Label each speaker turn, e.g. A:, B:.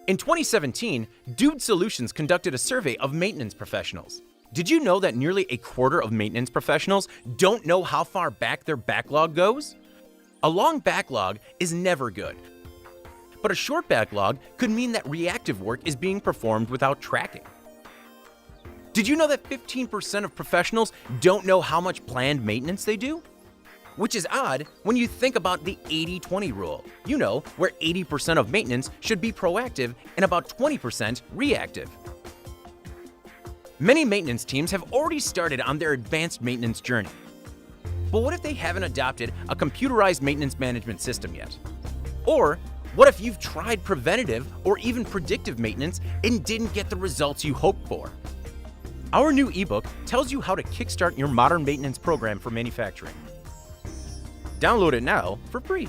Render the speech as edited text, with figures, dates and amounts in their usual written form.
A: In 2017, Dude Solutions conducted a survey of maintenance professionals. Did you know that nearly a quarter of maintenance professionals don't know how far back their backlog goes? A long backlog is never good, but a short backlog could mean that reactive work is being performed without tracking. Did you know that 15% of professionals don't know how much planned maintenance they do? Which is odd when you think about the 80-20 rule, where 80% of maintenance should be proactive and about 20% reactive. Many maintenance teams have already started on their advanced maintenance journey. But what if they haven't adopted a computerized maintenance management system yet? Or what if you've tried preventative or even predictive maintenance and didn't get the results you hoped for? Our new ebook tells you how to kickstart your modern maintenance program for manufacturing. Download it now for free.